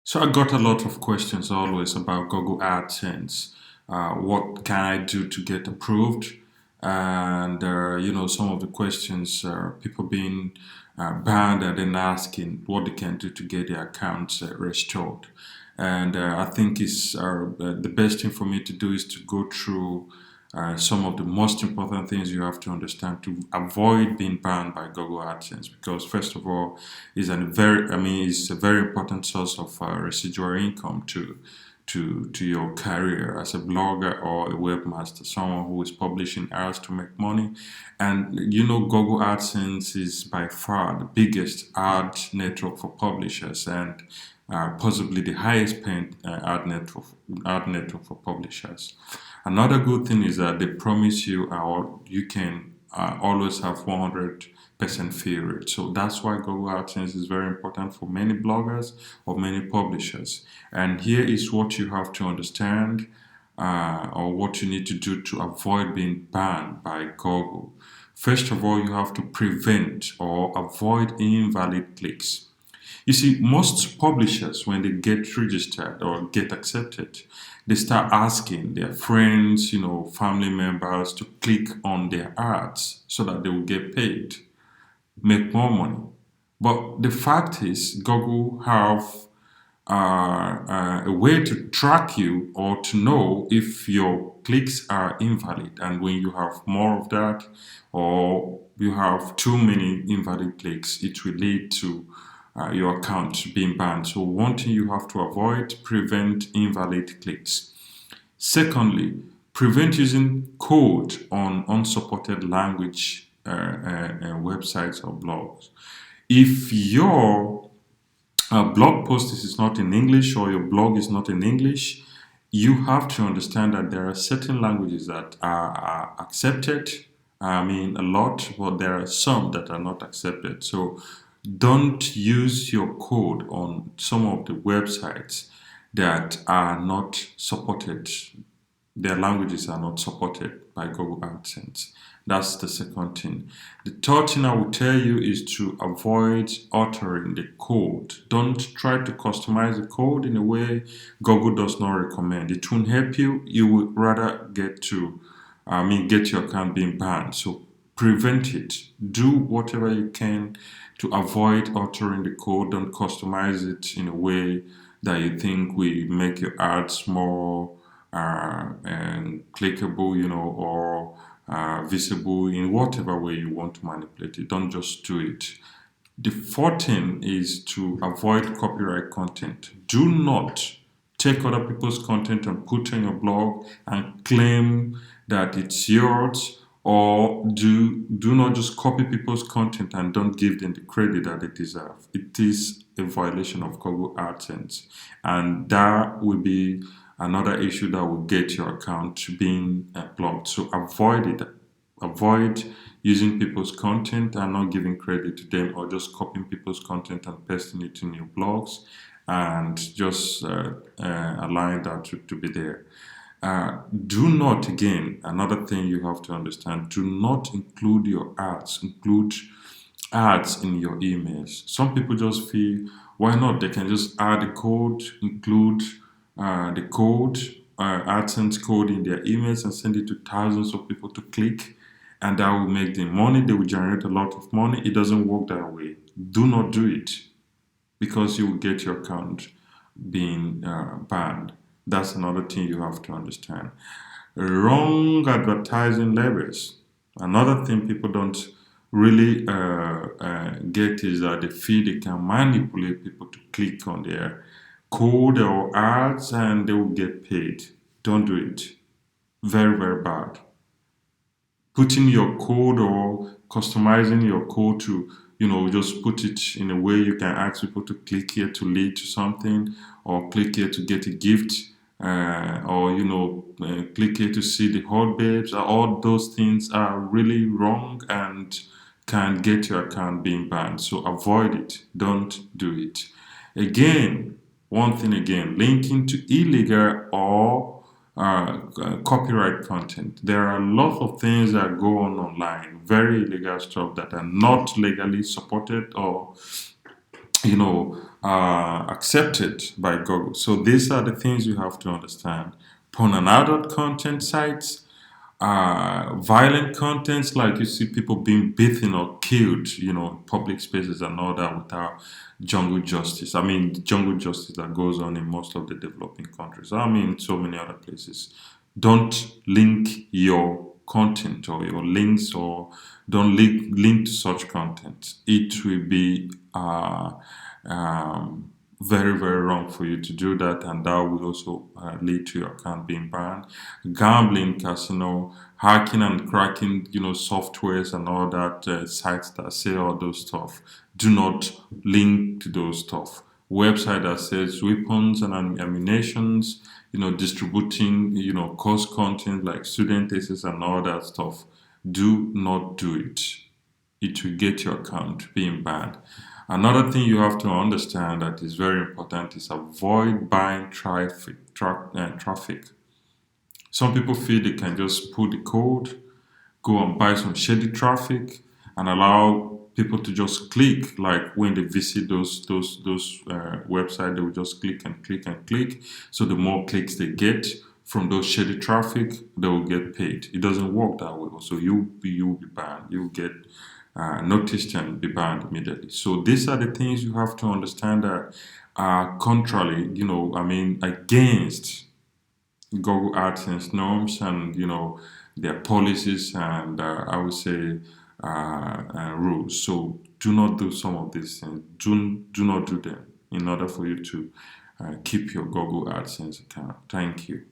So I got a lot of questions always about Google AdSense. What can I do to get approved? And some of the questions people being banned and then asking what they can do to get their accounts restored. And I think the best thing for me to do is to go through some of the most important things you have to understand to avoid being banned by Google AdSense. Because first of all, it's a very important source of residual income to your career as a blogger or a webmaster, someone who is publishing ads to make money. And Google AdSense is by far the biggest ad network for publishers and possibly the highest paying ad network for publishers. Another good thing is that they promise you or you can always have 100% fill rate. So that's why Google AdSense is very important for many bloggers or many publishers. And here is what you have to understand or what you need to do to avoid being banned by Google. First of all, you have to prevent or avoid invalid clicks. You see, most publishers, when they get registered or get accepted, they start asking their friends, family members to click on their ads so that they will get paid, make more money. But the fact is, Google have a way to track you or to know if your clicks are invalid. And when you have more of that or you have too many invalid clicks, it will lead to your account being banned. So one thing you have to avoid, prevent invalid clicks. Secondly, prevent using code on unsupported language websites or blogs. If your blog post is not in English or your blog is not in English, you have to understand that there are certain languages that are accepted. I mean, a lot, but there are some that are not accepted. So don't use your code on some of the websites that are not supported. Their languages are not supported by Google AdSense. That's the second thing. The third thing I will tell you is to avoid altering the code. Don't try to customize the code in a way Google does not recommend. It won't help you. You would rather get your account being banned. So prevent it. Do whatever you can to avoid altering the code. Don't customize it in a way that you think will make your ads more and clickable, or visible in whatever way you want to manipulate it. Don't just do it. The fourth thing is to avoid copyright content. Do not take other people's content and put on your blog and claim that it's yours, or do not just copy people's content and don't give them the credit that they deserve. It is a violation of Google AdSense, and that will be another issue that will get your account being blocked. So avoid it. Avoid using people's content and not giving credit to them, or just copying people's content and pasting it in your blogs and just allowing that to be there. Do not, again, another thing you have to understand, do not include ads in your emails. Some people just feel, why not? They can just add the code, include the code, AdSense code in their emails and send it to thousands of people to click, and that will make them money. They will generate a lot of money. It doesn't work that way. Do not do it, because you will get your account being banned. That's another thing you have to understand. Wrong advertising levels. Another thing people don't really get is that they feel they can manipulate people to click on their code or ads and they will get paid. Don't do it. Very, very bad. Putting your code or customizing your code to just put it in a way you can ask people to click here to lead to something, or click here to get a gift, or click here to see the hot babes. All those things are really wrong and can get your account being banned. So avoid it. Don't do it. Again, one thing again, linking to illegal or copyright content. There are a lot of things that go on online, very illegal stuff that are not legally supported or accepted by Google. So these are the things you have to understand. Porn and adult content sites, violent contents like you see people being beaten or killed, in public spaces and all that without jungle justice. I mean, jungle justice that goes on in most of the developing countries. I mean, so many other places. Don't link your content or your links, or don't link to such content. It will be very, very wrong for you to do that, and that will also lead to your account being banned. Gambling, casino, hacking and cracking, softwares and all that, sites that say all those stuff. Do not link to those stuff. Website that says weapons and ammunitions, distributing, course content like student thesis and all that stuff. Do not do it. It will get your account being banned. Another thing you have to understand that is very important is avoid buying traffic. Some people feel they can just put the code, go and buy some shady traffic, and allow people to just click. Like when they visit those websites, they will just click and click and click. So the more clicks they get from those shady traffic, they will get paid. It doesn't work that way. So you will be banned. You will get noticed and be banned immediately. So these are the things you have to understand that are contrary, I mean, against Google Adsense norms and their policies and I would say rules. So do not do some of these things. Do not do them in order for you to keep your Google Adsense account. Thank you.